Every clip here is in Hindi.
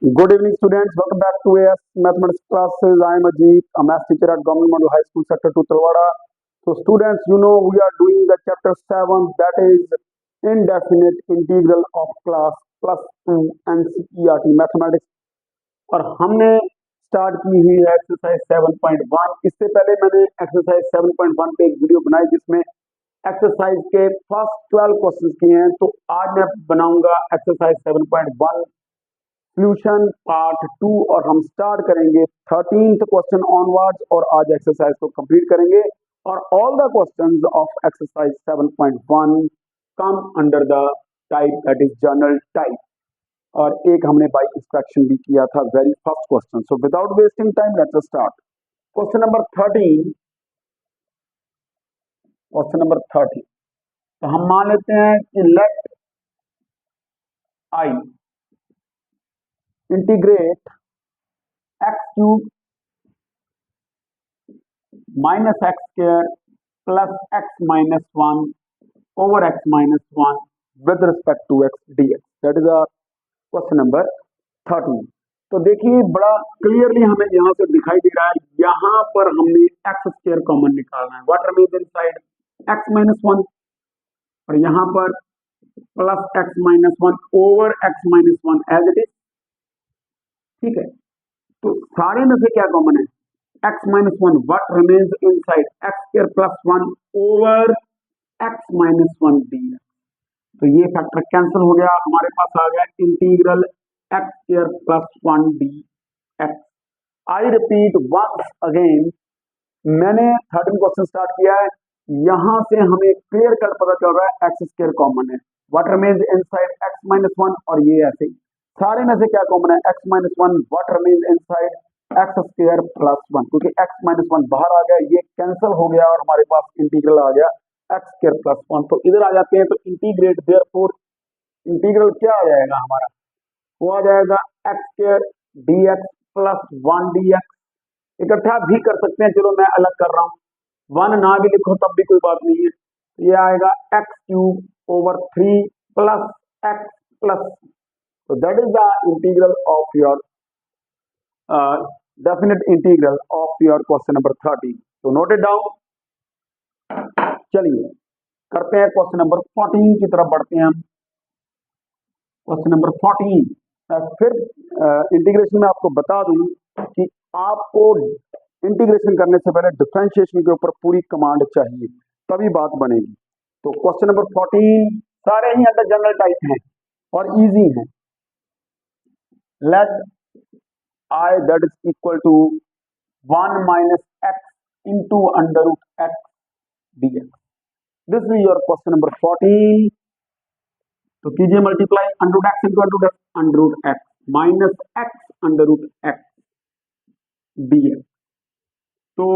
Good evening, students. Welcome back to AS Mathematics classes. I am Ajit, a math teacher at Government Model High School, Sector 2, Talwada. So, students, we are doing the chapter 7, that is indefinite integral of class plus 2 NCERT Mathematics. और हमने स्टार्ट की हुई है एक्सरसाइज 7.1। इससे पहले मैंने एक्सरसाइज 7.1 पे एक वीडियो बनाई जिसमें एक्सरसाइज के फर्स्ट 12 क्वेश्चंस किए हैं। तो आज मैं बनाऊंगा एक्सरसाइज 7.1 सॉल्यूशन पार्ट 2 और हम स्टार्ट करेंगे 13th क्वेश्चन ऑनवर्ड्स और आज एक्सरसाइज को कंप्लीट करेंगे। और all the questions of exercise 7.1 come under the type that is general type और एक हमने बाय इंस्ट्रक्शन भी किया था very first question. So without wasting time let's start question number 13। Question number 13 तो हम मान लेते हैं कि let I integrate X cube minus X square plus X minus 1 over X minus 1 with respect to X D X. That is question number 13। तो देखिए बड़ा क्लियरली हमें यहाँ से दिखाई दे रहा है, यहाँ पर हमने एक्स स्क्वायर कॉमन निकालना है। What remains inside X minus 1 और यहाँ पर plus X minus 1 over X minus 1 as it is. ठीक है, तो सारे में से क्या कॉमन है x minus 1, what remains inside x square plus 1 over x minus 1 dx। तो ये फैक्टर कैंसिल हो गया, हमारे पास आ गया integral x square plus 1 dx। I repeat once again, मैंने 13 क्वेश्चन स्टार्ट किया है, यहां से हमें क्लियर कट पता चल रहा है x स्क्वायर कॉमन है। what remains inside x minus 1 और ये ऐसे सारे में से क्या कॉमन है x minus 1, what remains inside x square plus 1, क्योंकि एक्स माइनस 1 बाहर आ गया, ये कैंसिल हो गया और हमारे पास इंटीग्रल आ गया एक्स स्क्वायर प्लस 1। तो इधर आ जाते हैं तो इंटीग्रेट, देयरफॉर इंटीग्रल क्या आ जाएगा हमारा, वो आ जाएगा X square dx plus 1 dx. इकट्ठा भी कर सकते हैं, चलो मैं अलग कर रहा हूँ, 1 ना भी लिखो तब भी कोई बात नहीं है। ये आएगा X cube over 3 plus X plus, तो that is the integral of your definite integral of your question number 13। तो note it down। चलिए करते हैं क्वेश्चन नंबर 14 की तरफ बढ़ते हैं हम। क्वेश्चन नंबर 14 फिर इंटीग्रेशन में आपको बता दूं कि आपको इंटीग्रेशन करने से पहले डिफरेंशिएशन के ऊपर पूरी कमांड चाहिए, तभी बात बनेगी। तो क्वेश्चन नंबर 14 सारे ही अंडर जनरल टाइप हैं और इजी हैं। Let I that is equal to 1 minus x into under root x dx। This is your question number 14। तो कीजिए multiply under root x into under root x minus x under root x dx। तो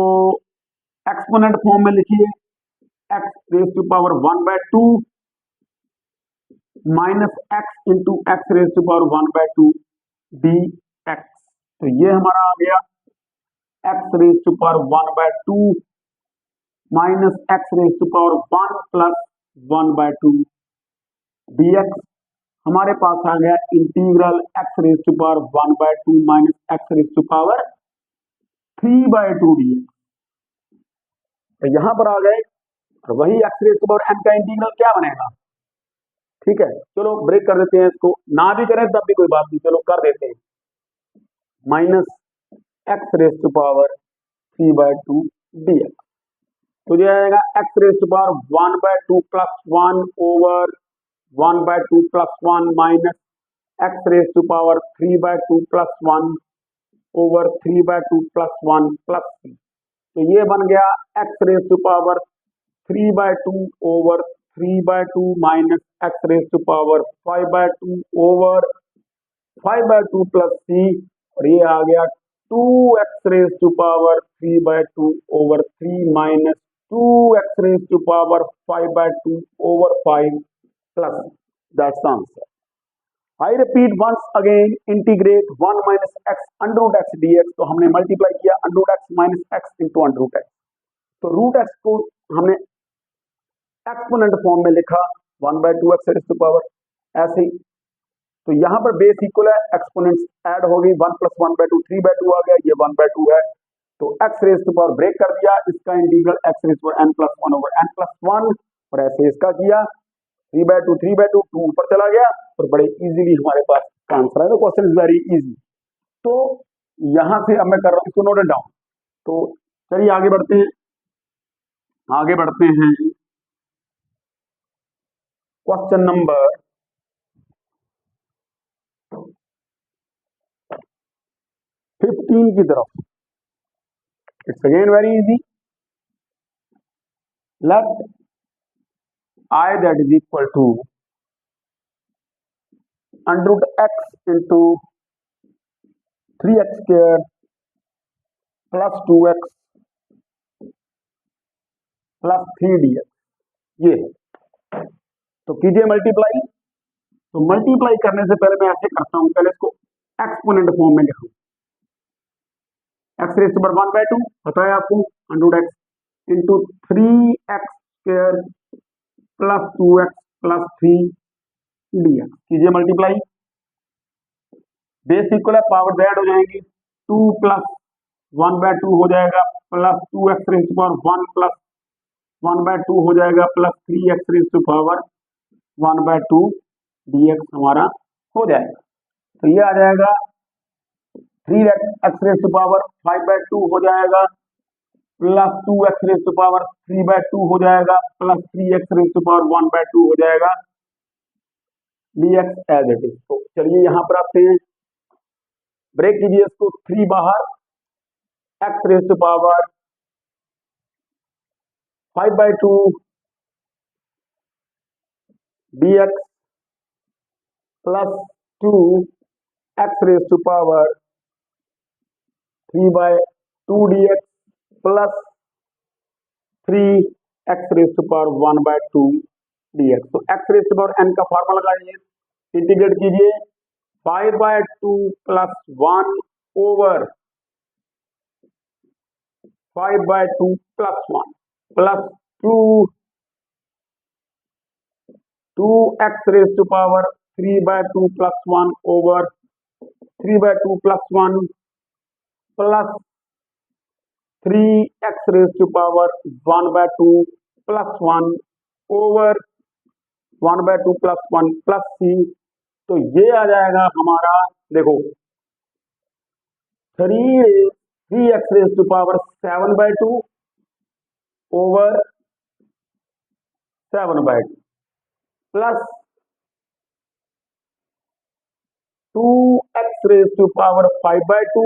एक्सपोनेंट फॉर्म में लिखिए x raise to power 1/2 minus x into x raise to power 1/2 dx। तो ये हमारा आ गया x raise to power 1/2 minus x raise to power 1 plus 1/2 dx। हमारे पास आ गया integral x raise to power 1/2 minus x raise to power 3/2 dx। तो यहां पर आ गए और वही x raise to power n का इंटीग्रल क्या बनेगा। ठीक है, चलो ब्रेक कर देते हैं इसको, ना भी करें तब भी कोई बात नहीं, चलो कर देते हैं। Minus x raise to power 3/2 dx। तो ये आएगा x raise to power 1/2 plus 1 over 1/2 plus 1 minus x raise to power 3/2 plus 1 over 3/2 plus 1 plus 3। तो ये बन गया x raise to power 3/2 over 3/2 minus x raise to power 5/2 over 5/2 plus c, और ये आ गया 2x raise to power 3/2 over 3 minus 2x raise to power 5/2 over 5 plus. That's the answer. I repeat once again, integrate 1 minus x under root x dx। तो हमने मल्टीप्लाई किया under root x minus x into under root x. तो रूट एक्स को हमने एक्सपोनेंट फॉर्म में लिखा 1/2 एक्स रेज टू पावर, ऐसे ही तो यहाँ पर बेस इक्वल है, एक्सपोनेंट्स ऐड हो गई, 1 + 1/2 3/2 आ गया, ये 1/2 है, तो x raise to power break कर दिया, इसका integral x rays to n + 1 over n + 1 और ऐसे इसका किया 3/2 3/2 2 ऊपर चला गया और बड़े इजीली हमारे पास आंसर है। तो क्वेश्चन इज वेरी इजी। तो यहां से अब मैं कर रहा हूं इसको नोट डाउन। तो चलिए आगे बढ़ते हैं, आगे बढ़ते हैं क्वेश्चन नंबर 15 की तरफ। It's again very easy. Let I that is equal to √x into 3x square plus 2x plus 3dx, ये तो कीजिए मल्टीप्लाई। तो मल्टीप्लाई करने से पहले मैं ऐसे करता हूं, पहले इसको एक्सपोनेंट फॉर्म में लिखूं। x रेज़ टू पावर 1/2 पता है आपको, √x into 3x square plus 2x plus 3dx, कीजिए मल्टीप्लाई। बेस इक्वल है, पावर ऐड हो जाएंगी, 2 + 1/2 हो जाएगा plus 2x raise to power 1 plus 1/2 हो जाएगा plus 3x raise to power 1/2 dx हमारा हो जाएगा। तो ये आ जाएगा 3x रेज़ टू पावर 5/2 हो जाएगा plus 2x raise to power 3/2 हो जाएगा plus 3x raise to power 1/2 हो जाएगा dx एज इट इज। तो चलिए यहां पर आते हैं, ब्रेक कीजिए इसको, 3 बाहर, x raise to power 5/2 dx plus 2x raise to power 3/2 dx plus 3x raise to power 1/2 dx। तो x raise to power n का फार्मूला लगाइए, इंटीग्रेट कीजिए, 5/2 plus 1 over 5/2 plus 1 plus 2x raise to power 3/2 plus 1 over 3/2 plus 1 plus 3x raise to power 1/2 plus 1 over 1/2 plus 1 plus c। तो ये आ जाएगा हमारा, देखो 3x raise to power 7/2 over 7/2 plus 2x raise to power 5/2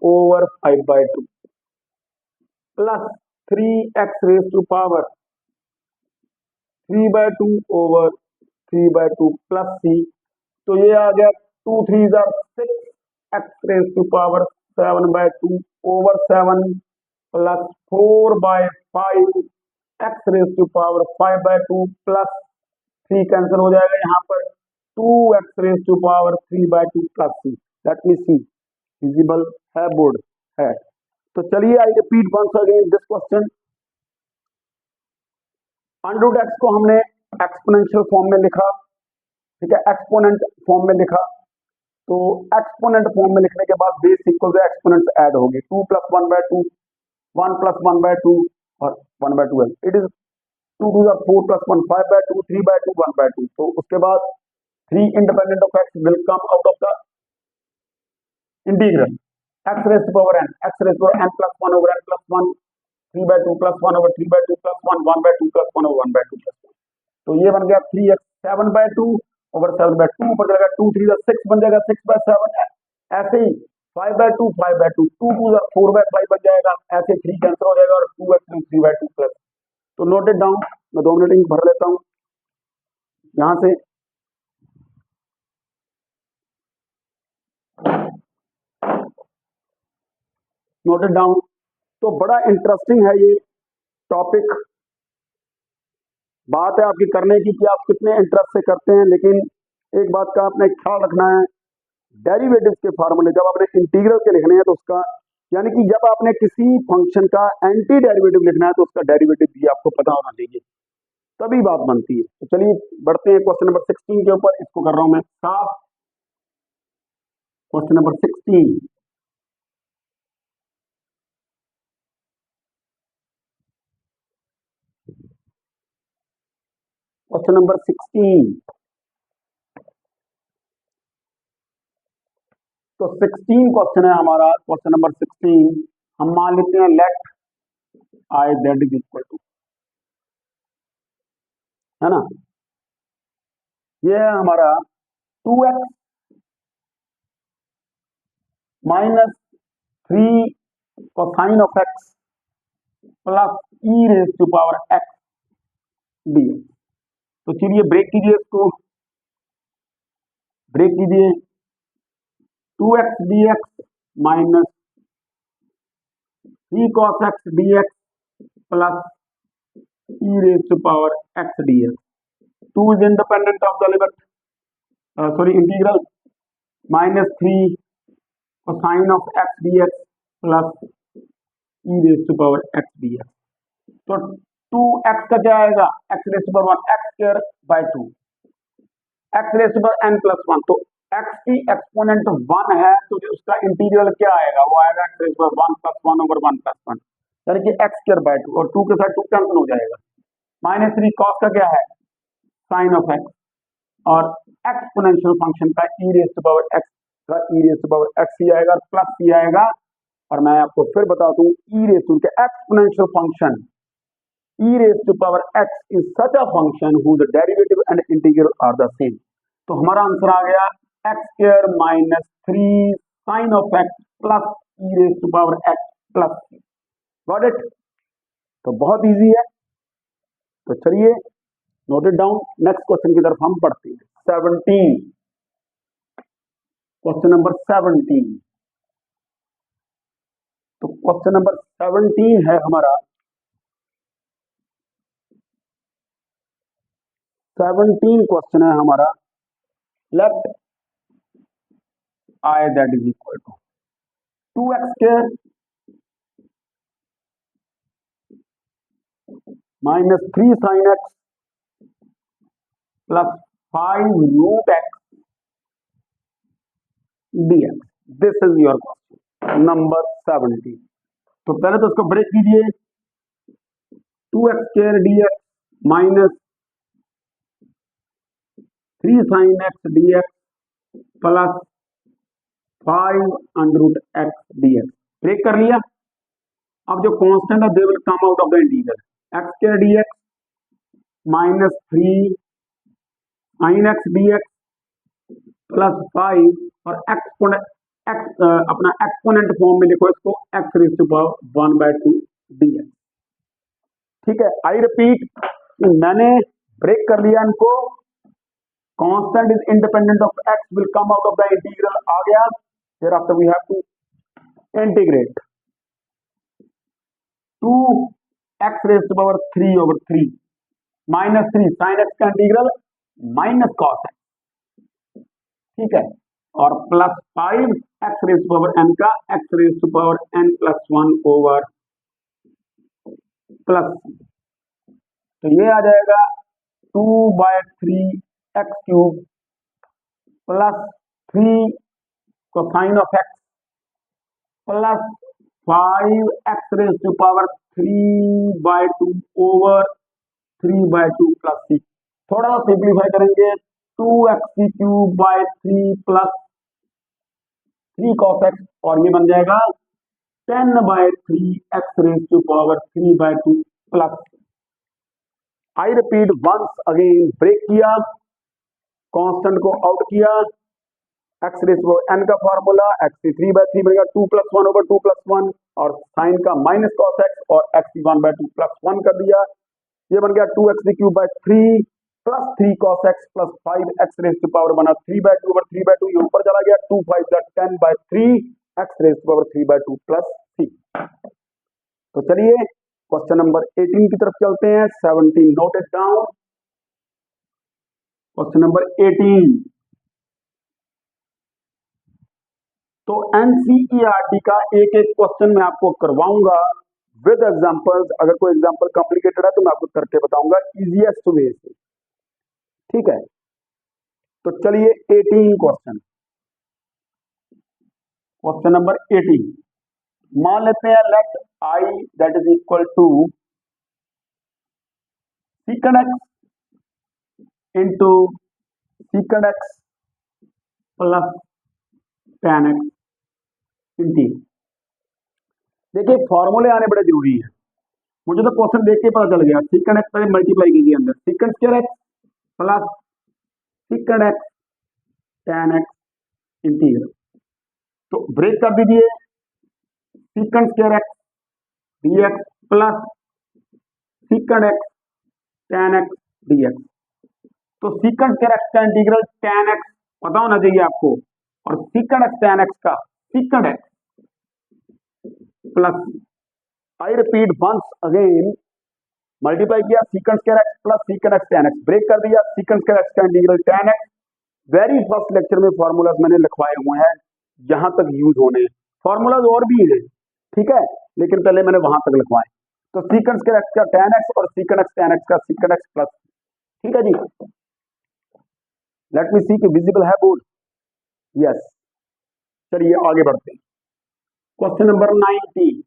over 5/2 plus 3x raise to power 3/2 over 3/2 plus c। तो ये आ गया 2 3 6, x raise to power 7/2 over 7 plus 4/5 x raise to power 5/2 plus 3 cancel हो जाएगा यहाँ पर, 2x raise to power 3/2 plus c। Let me see, visible है, बोर्ड है। तो चलिए I repeat once again this question. √x को हमने एक्सपोनेंशियल फॉर्म में लिखा, ठीक है, एक्सपोनेंट फॉर्म में लिखा। तो एक्सपोनेंट फॉर्म में लिखने के बाद base equal to exponents add हो गए, 2 + 1/2 1 + 1/2 और 1/2 है। It is 2 2 4 + 1 5/2 3/2 1/2। तो उसके बाद 3 independent of x will come out of the integral, x raise to power n, x raise to power n + 1 over n + 1 3/2 + 1 over 3/2 + 1 1/2 + 1 over 1/2 + 1। तो ये बन गया 3x 7/2 ओवर 7/2 ऊपर जाएगा, 2 3 6 बन जाएगा 6/7। ऐसे ही 5/2 5/2 2 2 4/5 बन जाएगा, ऐसे 3 कैंसिल हो जाएगा और 2x 3/2 प्लस। तो नोट इट डाउन, मैं 2 मिनट भर लेता हूं यहां से। Note it down. तो बड़ा इंटरेस्टिंग है ये टॉपिक, बात है आपकी करने की कि आप कितने इंटरेस्ट से करते हैं। लेकिन एक बात का आपने ख्याल रखना है, डेरिवेटिव्स के फार्मूले जब आपने इंटीग्रल के लिखने हैं तो उसका, यानी कि जब आपने किसी फंक्शन का एंटी डेरिवेटिव लिखना है तो उसका डेरिवेटिव भी आपको पता होना चाहिए। तभी बात बनती है। तो चलिए बढ़ते हैं क्वेश्चन नंबर 16 के ऊपर। इसको कर रहा हूं मैं साफ। Question number 16। Question number 16। तो 16 क्वेश्चन है हमारा। क्वेश्चन नंबर 16 हम मान लेते हैं let I Z is equal to, है ना, ये है हमारा 2x minus 3 cosine of x plus e raise to power x d. तो चलिए ब्रेक कीजिए, इसको ब्रेक कीजिए। 2x dx minus 3 cos x dx प्लस e raised to power x dx. 2 is independent of the limit, integral minus 3 cosine of x dx plus e raised to power x dx. तो 2x का क्या आएगा, x raised to power 1 x square by 2 x raised to power n plus 1। तो x की एक्सपोनेंट 1 है तो जो उसका इंटीग्रल क्या आएगा, वो आएगा x raised to power 1 plus 1 over 1 plus 1, यानी कि x square by 2 और 2 के साथ 2 कैंसिल हो जाएगा। माइनस 3 cos का क्या है, साइन ऑफ x, और एक्सपोनेंशियल फंक्शन का e raise to power x का e raise to power x ही आएगा, प्लस ही आएगा। और मैं आपको फिर बता दूं e रेज़ टू के exponential function e raise to power x is such a function whose derivative and integral are the same. तो हमारा आंसर आ गया x square minus 3 sine of x plus e raise to power x plus. Got it? तो बहुत इजी है। तो चलिए note it down. Next question की तरफ हम पढ़ते हैं। 17, क्वेश्चन नंबर 17। तो क्वेश्चन नंबर 17 है हमारा, 17 क्वेश्चन है हमारा, let I that is equal to 2x square minus 3 sine x plus 5 root x dx। This is your question number 17। तो पहले तो उसको ब्रेक कीजिए। 2x square dx minus 3 sine x dx plus 5 under root x dx। Break कर लिया। अब जो कांस्टेंट है they will come out of the integral. x square dx minus 3 sine x dx plus 5 और अपना एक्सपोनेंट फॉर्म में लिखो इसको x raise to power 1/2 dx। ठीक है, आई रिपीट, मैंने ब्रेक कर लिया इनको। Constant is independent of x will come out of the integral आ गया। फिर after we have to integrate 2x raise to power 3 over 3 minus 3 sine X का इंटीग्रल माइनस कॉस एक्स, ठीक है, और plus 5 x raise to power n का x raise to power n plus 1 over plus. तो ये आ जाएगा 2/3 x cube plus 3 cosine of x plus 5 x raise to power 3/2 over 3/2 plus 6। थोड़ा सा सिंप्लीफाई करेंगे, 2x cube by 3 plus 3 cos x, और ये बन जाएगा 10/3 x रेज़ टू पावर 3/2 प्लस। I repeat once again, break किया, कांस्टेंट को आउट किया, x raise to power n का फार्मूला x 3/3 बनेगा 2 + 1 over 2 + 1, और साइन का माइनस cos x और x 1/2 + 1 कर दिया। ये बन गया 2x cube by 3 plus 3 cos x plus 5 x raise to power बना 3/2 over 3/2, ये ऊपर चला गया 2 × 5 = 10/3 x raise to power 3/2 plus 3। तो चलिए क्वेश्चन नंबर 18 की तरफ चलते हैं। 17 note it down. Question number 18। तो एनसीईआरटी का एक एक क्वेश्चन मैं आपको करवाऊंगा विद एग्जांपल्स। अगर कोई एग्जांपल कॉम्प्लिकेटेड है तो मैं आपको करके बताऊंगा इजीएस्ट वे से, ठीक है। तो चलिए 18 क्वेश्चन, क्वेश्चन नंबर 18 मान लेते हैं let I that is equal to secant X into secant X plus tan X इंटी। देखिए फॉर्मूले आने बड़े जरूरी है, मुझे तो क्वेश्चन देख के पता चल गया। सीकंड एक्स पर मल्टीप्लाई कीजिए अंदर, secant square X plus secant X tan X integral. तो ब्रेक कर दीजिए, secant square x dx plus secant X tan X dx। तो सीकंड स्क्वायर एक्स का इंटीग्रल tan एक्स पता होना चाहिए आपको, और सीकंड एक्स tan एक्स का secant X plus, I repeat once again, multiply किया secant square X plus secant X tan X, break कर दिया सीकंड स्क्वायर एक्स का integral tan x. Very first lecture में फॉर्मूलाज मैंने लिखवाए हुए हैं, यहां तक यूज होने, फॉर्मूलाज और भी हैं, ठीक है, लेकिन पहले मैंने वहां तक लिखवाए। तो सीकंड स्क्वायर एक्स का tan एक्स और सीकंड एक्स tan एक्स का सीकंड एक्स प्लस, ठीक है जी। लेट मी सी कि विजिबल है बोर्ड, यस। चलिए आगे बढ़ते हैं, क्वेश्चन नंबर 19,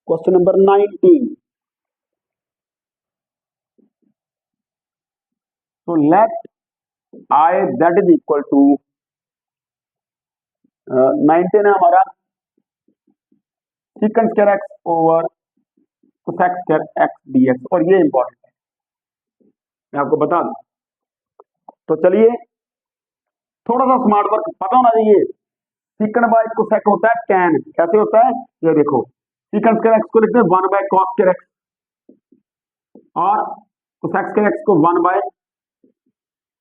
क्वेश्चन नंबर 19। तो let I that is equal to 19 है हमारा secant square x over cosec square x dx, और ये इंपॉर्टेंट है, मैं आपको बता दूं। तो चलिए थोड़ा सा स्मार्ट वर्क पता होना चाहिए। सीकंड बाय कोसेक होता है tan, कैसे होता है ये देखो, सीकंड स्क्वायर एक्स को लिखते हैं 1 बाय कॉस स्क्वायर एक्स, और कोसेक स्क्वायर एक्स को 1 बाय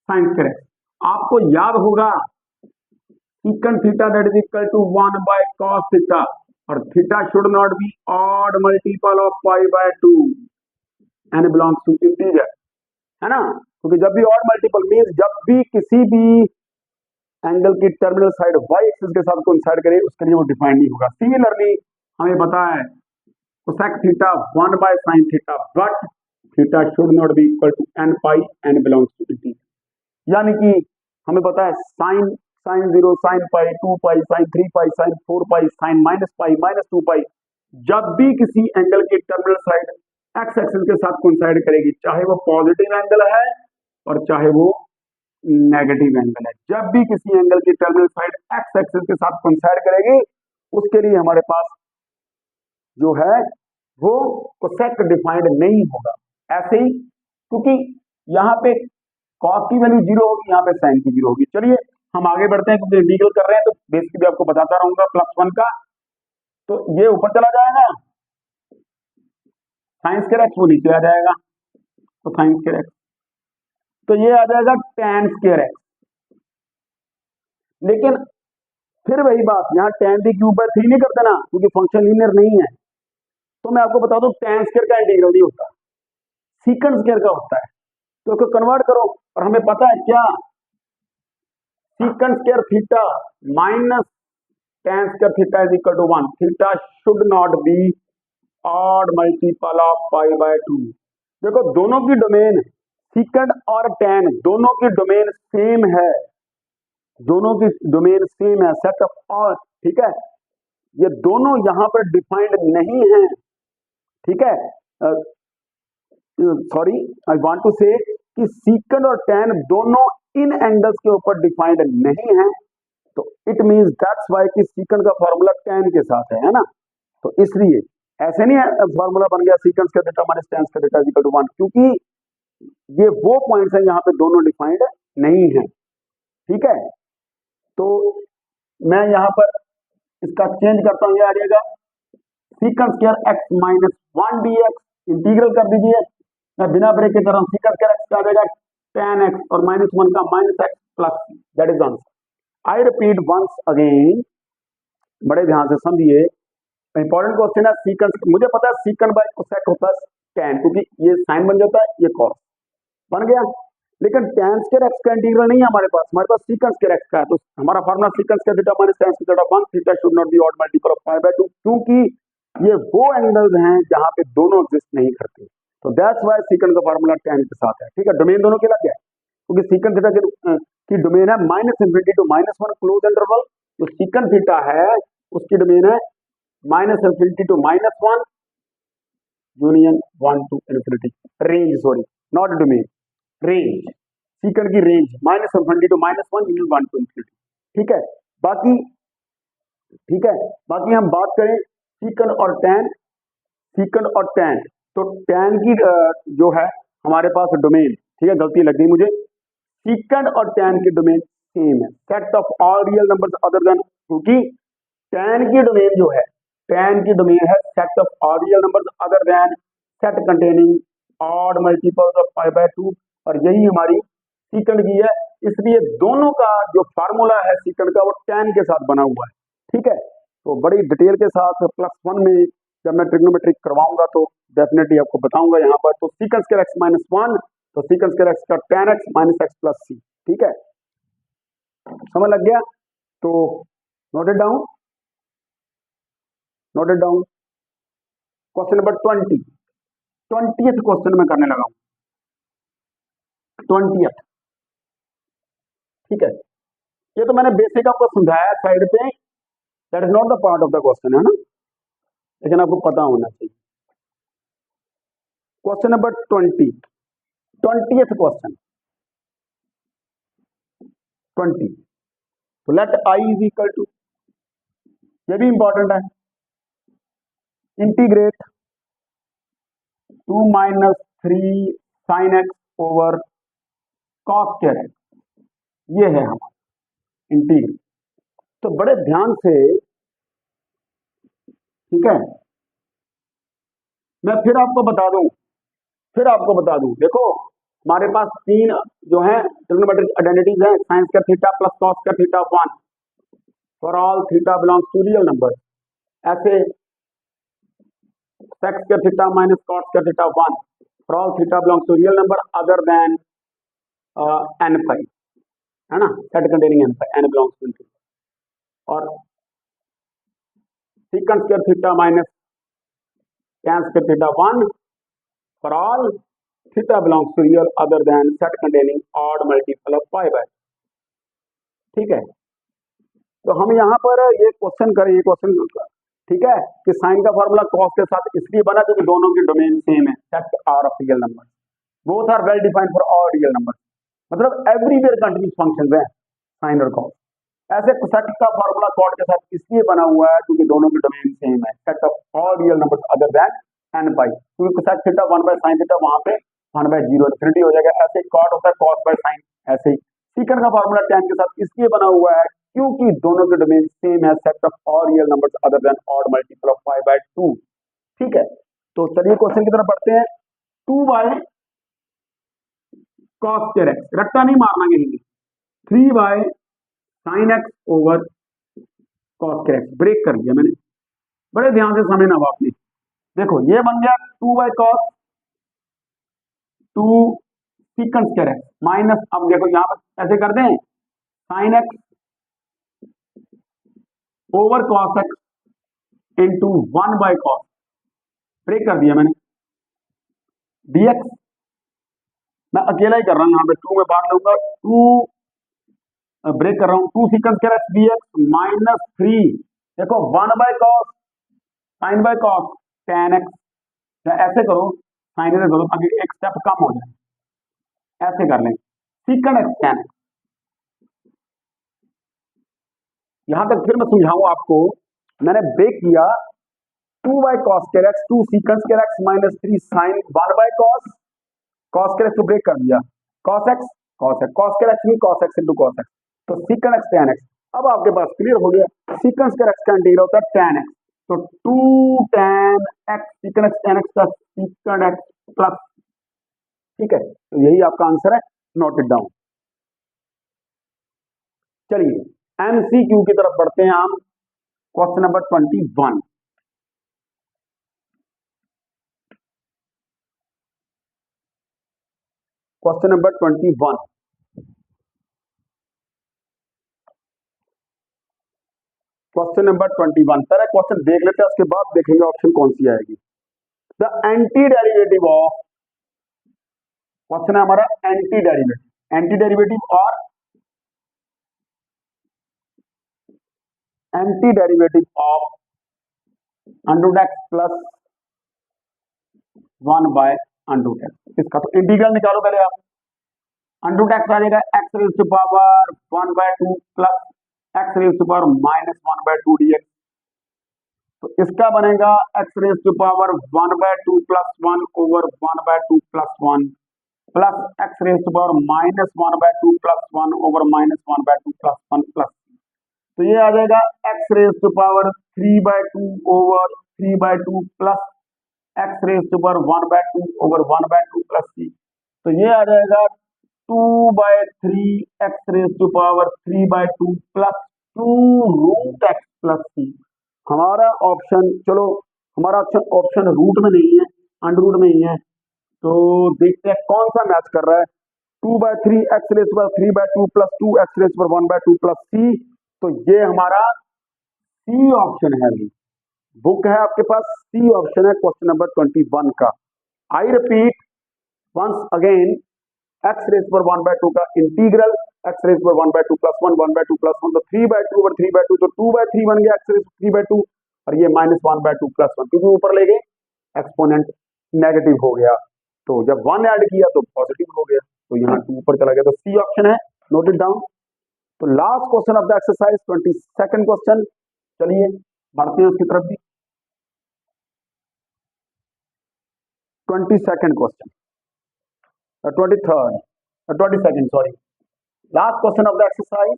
साइन स्क्वायर एक्स। आपको याद होगा secant theta that is equal to 1 by cos theta, और theta should not be odd multiple of pi by 2 and belongs to integer, है ना। क्योंकि जब भी ऑड मल्टीपल मींस जब भी किसी भी एंगल की टर्मिनल साइड y एक्सिस के साथ कोइंसाइड करे उसके लिए वो डिफाइंड नहीं होगा। सिमिलरली हमें पता है cosec theta 1 by sine theta, but theta should not be equal to n pi and belongs to integer, यानी कि हमें पता है sine sine 0 sine pi 2 pi sine 3 pi sine 4 pi sine minus pi minus 2 pi, जब भी किसी एंगल की टर्मिनल साइड एक्स एक्सिस के साथ कोइंसाइड करेगी, चाहे वो पॉजिटिव एंगल है और चाहे वो नेगेटिव एंगल है, जब भी किसी एंगल की टर्मिनल साइड एक्स एक्सिस के साथ कोइंसाइड करेगी उसके लिए हमारे पास जो है वो कोसेक डिफाइंड नहीं होगा। ऐसे ही क्योंकि यहाँ पे कॉस की वैल्यू 0 होगी, यहाँ पे साइन की 0 होगी। चलिए हम आगे बढ़ते हैं, क्योंकि इंटीग्रल कर रहे हैं तो बेसिक भी आपको बताता रहूंगा +1 का। तो ये ऊपर चला जाएगा, साइन स्क्वायर एक्स वो नीचे आ जाएगा, तो साइन स्क्वायर एक्स, तो ये आ जाएगा tan स्क्वायर एक्स। लेकिन फिर वही बात, यहाँ tan की क्यूब बाय 3 नहीं करते ना, क्योंकि फंक्शन लीनियर नहीं है। तो मैं आपको बता दूं tan स्क्वायर का इंटीग्रल नहीं होता, सीकंड स्क्वायर का होता है। तो इसको कन्वर्ट करो, और हमें पता है क्या, secant square theta minus tan square theta is equal to 1, theta should not be odd multiple of pi by 2। देखो दोनों की डोमेन, सीकंड और tan दोनों की डोमेन सेम है, दोनों की डोमेन सेम है, सेट ऑफ और, ठीक है, ये दोनों यहां पर डिफाइंड नहीं है, ठीक है। सॉरी आई वांट टू से कि सीकंड और tan दोनों इन एंगल्स के ऊपर डिफाइंड नहीं है, तो इट मींस दैट्स व्हाई कि सीकंड का फॉर्मूला tan के साथ है ना। तो इसलिए ऐसे नहीं फॉर्मूला बन गया secant square theta minus tan square theta equal to 1, क्योंकि ये वो पॉइंट्स हैं यहाँ पे दोनों डिफाइंड नहीं है, ठीक है। तो मैं यहाँ पर इसका चेंज करता हूँ, ये आ जाएगा secant square x minus 1 dx, integral कर दीजिए, मैं बिना ब्रेक के कर रहा हूँ, सीकंड स्क्वायर एक्स का आ जाएगा tan x और -1 का -x plus, that is answer. I repeat once again, बड़े ध्यान से समझिए, इंपॉर्टेंट क्वेश्चन है। सीकंड, मुझे पता है सीकंड बाय कोसेक होता है tan, क्योंकि ये साइन बन जाता है, ये कॉस बन गया, लेकिन tan स्क्वायर x का इंटीग्रल नहीं है हमारे पास secant स्क्वायर x का है। तो हमारा formula secant square theta minus tan square theta 1 theta should not be odd multiple of pi by 2, क्योंकि ये वो एंगल्स हैं जहां पे दोनों एग्जिस्ट नहीं करते। तो दैट्स व्हाई secant का फार्मूला tan के साथ है। ठीक है, डोमेन दोनों के अलग है, क्योंकि secant थीटा की डोमेन है -∞ to -1 क्लोज इंटरवल, जो secant थीटा है उसकी डोमेन है -∞ to -1 union 1 to infinity, range sorry not domain, range, secant की range -∞ to -1 union 1 to infinity। ठीक है, बाकी ठीक है, बाकी हम बात करें सीकंड और टैन, सीकंड और टैन, तो टैन की जो है हमारे पास डोमेन, ठीक है, गलती लग गई मुझे, सीकंड और टैन की डोमेन सेम है, set of all real numbers other then, क्योंकि टैन की डोमेन जो है, टैन की डोमेन है set of all real numbers other than set containing odd multiples of pi by 2, और यही हमारी सीकंड की है। इसलिए दोनों का जो फार्मूला है सीकंड का वो टैन के साथ बना हुआ है। ठीक है, तो बड़ी डिटेल के साथ +1 में जब मैं ट्रिग्नोमेट्री करवाऊंगा तो डेफिनेटली आपको बताऊंगा यहाँ पर। तो सीकंड स्क्वायर x - 1, तो सीकंड स्क्वायर x का tan x - x + c। ठीक है, समझ लग गया? तो note it down, note it down. Question number 20th question में करने लगा हूं, 20th। ठीक है, ये तो मैंने बेसिक आपको समझाया साइड पे, that is not the part of the question, है ना, लेकिन आपको पता होना चाहिए। क्वेश्चन नंबर 20th क्वेश्चन 20, तो let I is equal to, ये भी इंपॉर्टेंट है, integrate 2 - 3 sin x over cos square x, ये है हमारा इंटीग्रल। तो बड़े ध्यान से, ठीक है, मैं फिर आपको बता दूं, देखो हमारे पास तीन जो है ट्रिग्नोमेट्रिक आइडेंटिटीज हैं, sin square theta plus cos square theta 1 for all theta belongs to real number, ऐसे sec square theta minus cos square theta 1 for all theta belongs to real number other than n pi, है ना, set containing n pi, n belongs to integral, और secant square theta minus tan square theta 1 for all theta belongs to real other than set containing odd multiple of pi bye. ठीक है, तो हम यहाँ पर ये क्वेश्चन करें, ये क्वेश्चन, ठीक है, कि साइन का फॉर्मूला कॉस के साथ इसलिए बना क्योंकि दोनों की डोमेन सेम है, set R of real number, both are well defined for all real number, मतलब एवरीवेयर कंटिन्यूअस फंक्शंस हैं साइन और कॉस। ऐसे सेट का फॉर्मूला कॉट के साथ इसलिए बना हुआ है क्योंकि दोनों की डोमेन सेम है, set of all real numbers other than n pi, क्योंकि set theta 1 by sin theta वहां पे 1 बाय 0 इनफिनिटी हो जाएगा, ऐसे कॉट होता है cos बाय sin, ऐसे ही सीकंड का फॉर्मूला tan के साथ इसलिए बना हुआ है क्योंकि दोनों के डोमेन सेम है, set of all real numbers other then odd multiple of pi by 2। ठीक है, तो चलिए क्वेश्चन की तरफ बढ़ते हैं। 2 बाय cos स्क्वायर x, रट्टा नहीं मारना कहीं भी, 3 by sin x over cos square x, break कर दिया मैंने, बड़े ध्यान से समझना आपने। देखो ये बन गया 2 by cos 2 secant square x minus, अब देखो यहां पर ऐसे कर दें, sin x over cos x into 1 by cos, break कर दिया मैंने, dx मैं अकेला ही कर रहा हूं, यहाँ पे 2 में बाहर लूंगा, 2 ब्रेक कर रहा हूं, 2 secant square x dx minus 3, देखो 1 by cos sin by cos tan x, ऐसे करो, साइन से करो ताकि एक स्टेप कम हो जाए, ऐसे कर लें, सीकंड x tan x। यहां तक फिर मैं समझाऊं आपको, मैंने ब्रेक किया 2 by cos square x, 2 secant square x minus 3 sin 1 by cos square x को ब्रेक कर दिया, cos x cos square x भी cos x into cos x, तो सीकंड x tan x। अब आपके पास क्लियर हो गया, सीकंड स्क्वायर x का इंटीग्रल होता है tan x, तो 2 tan x secant x tan x plus secant x plus, ठीक है, तो यही आपका आंसर है, नोट इट डाउन। चलिए एमसीक्यू की तरफ बढ़ते हैं हम, question number 21। Question number 21। Question number 21 पहले क्वेश्चन देख लेते हैं, उसके बाद देखेंगे ऑप्शन कौन सी आएगी। The anti derivative of, question है हमारा एंटी डेरिवेटिव और anti derivative of √x plus 1/√x। इसका तो इंटीग्रल निकालो पहले आप। √x आ जाएगा x raise to power 1/2 plus x raise to power -1/2 dx। तो इसका बनेगा x raise to power 1/2 plus 1 over 1/2 plus 1 plus x raise to power -1/2 plus 1 over -1/2 plus 1 plus. तो ये आ जाएगा x raise to power 3/2 over 3/2 plus x raise to power 1/2 over 1/2 plus c। तो ये आ जाएगा 2/3 x raise to power 3/2 plus 2√x plus c। हमारा ऑप्शन, चलो हमारा ऑप्शन रूट में नहीं है, अंडर रूट में ही है, तो देखते हैं कौन सा मैच कर रहा है। 2/3 x raise to power 3/2 plus 2x raise to power 1/2 plus c। तो ये हमारा सी ऑप्शन है। अभी बुक है आपके पास, सी ऑप्शन है क्वेश्चन नंबर 21 का। I repeat once again, x raise to power 1/2 का integral x raise to power 1/2 plus 1 1/2 plus 1, तो 3/2 ओवर 3/2, तो 2/3 बन गया x रेज़ टू 3/2, और ये -1/2 प्लस 1, क्योंकि ऊपर ले गए एक्सपोनेंट नेगेटिव हो गया, तो जब 1 ऐड किया तो पॉजिटिव हो गया, तो यहाँ 2 ऊपर चला गया, तो सी ऑप्शन है, नोट इट डाउन। तो last question of the exercise 22nd question, चलिए बढ़ते हैं उसकी तरफ भी। 22nd question, 22nd sorry, last question of the exercise.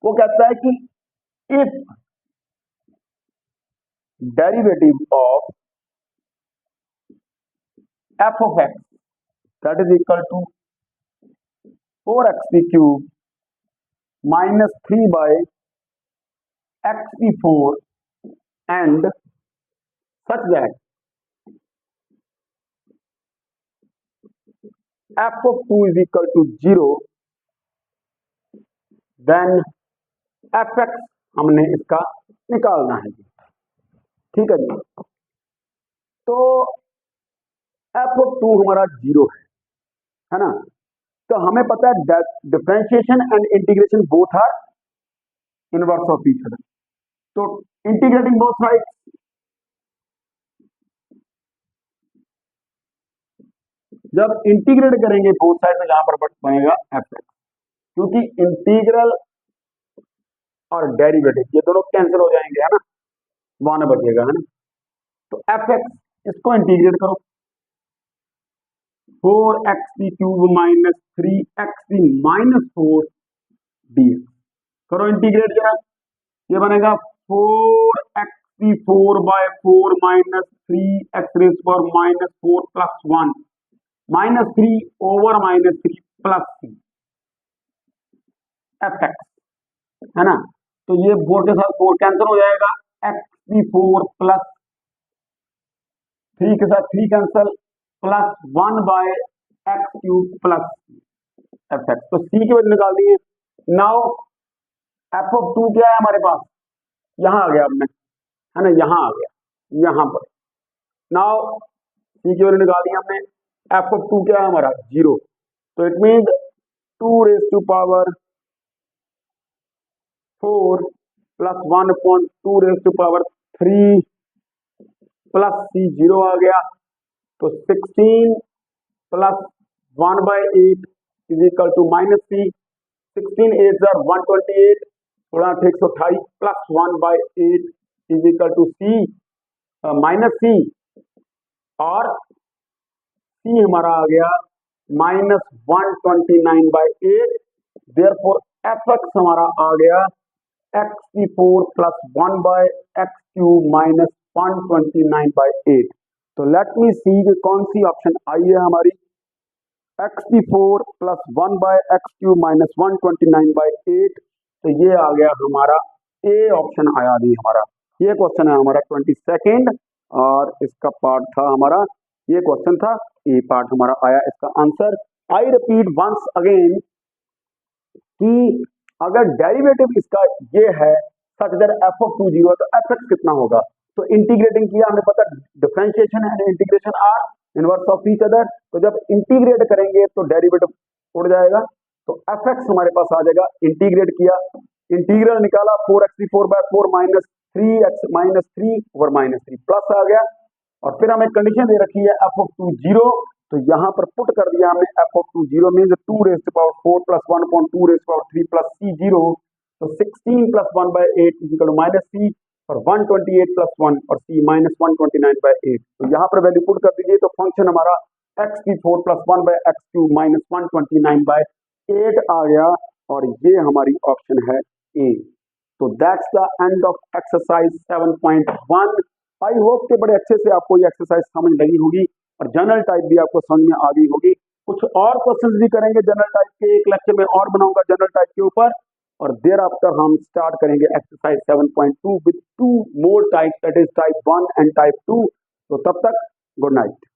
वो कहता है कि if derivative of f of x that is equal to 4x cube minus 3 by x 4 and such that f of 2 is equal to 0, then fx हमने इसका निकालना है जी। ठीक है जी। तो f of 2 हमारा 0 है ना। तो हमें पता है differentiation and integration both are inverse of each other. तो इंटीग्रेटिंग बोथ साइड, जब इंटीग्रेट करेंगे बोथ साइड में, यहां पर बनेगा fx, क्योंकि इंटीग्रल और डेरिवेटिव ये दोनों कैंसिल हो जाएंगे, है ना, 1 बचेगा, है ना। तो fx इसको इंटीग्रेट करो, 4x cube minus 3x minus 4 dx करो इंटीग्रेट जरा। ये बनेगा 4x4/4 minus 3x raise to power minus 4 plus 1 minus 3 over minus 3 plus c fx, है ना। तो ये 4 के साथ 4 कैंसिल हो जाएगा, x4 प्लस 3 के साथ 3 cancel, plus 1/x³ plus fx। तो c की वैल्यू निकाल दिए। नाउ f of 2 क्या है हमारे पास, यहां आ गया आपने, है ना, यहां आ गया, यहां पर। नाउ c की वैल्यू निकाल दी हमने, f of 2 क्या है हमारा 0, तो it mean 2 raise to power 4 plus 1/2 raise to power 3 plus c 0 आ गया, तो 16 plus 1/8 is equal to minus c। 16 8 128, 128 plus 1/8 is equal to c minus c, और c हमारा आ गया -129/8। देयरफॉर fx हमारा आ गया x4 प्लस 1/x³ माइनस 129/8। तो लेट मी सी कि कौन सी ऑप्शन आई है हमारी, x4 प्लस 1/x³ माइनस 129/8। तो ये आ गया हमारा ए ऑप्शन आया अभी हमारा। ये क्वेश्चन है हमारा 22nd, और इसका पार्ट था हमारा, ये क्वेश्चन था ए पार्ट हमारा आया इसका answer. I repeat once again कि अगर डेरिवेटिव इसका ये है सच दैट एफ ऑफ 2 0 तो एफ एक्स कितना होगा। तो इंटीग्रेटिंग किया, हमें पता differentiation and integration are inverse of each other. तो जब इंटीग्रेट करेंगे तो डेरिवेटिव उड़ जाएगा, तो एफ एक्स हमारे पास आ जाएगा। इंटीग्रेट किया, इंटीग्रल निकाला 4x4/4 minus 3x minus 3 over minus 3 plus आ गया। और फिर हमें कंडीशन दे रखी है एफ ऑफ 2 0, तो यहाँ पर पुट कर दिया हमने F of 2 0 means 2⁴ plus 1/2�3 plus c 0। तो 16 plus 1/8 is equal to minus c, और 128 प्लस 1 और c माइनस 129/8। तो यहाँ पर वैल्यू पुट कर दीजिए, तो फंक्शन हमारा x4 प्लस 1/x2 माइनस 129/8 आ गया, और ये हमारी ऑप्शन है ए। तो that's the end of exercise 7.1। I hope कि बड़े अच्छे से आपको ये एक्सरसाइज समझ लगी होगी और जनरल टाइप भी आपको समझ में आ गई होगी। कुछ और क्वेश्चंस भी करेंगे जनरल टाइप के, एक लेक्चर में और बनाऊंगा जनरल टाइप के ऊपर, और देर आफ्टर हम स्टार्ट करेंगे exercise 7.2 with 2 more type, that is type 1 and type 2। तो तब तक गुड नाइट।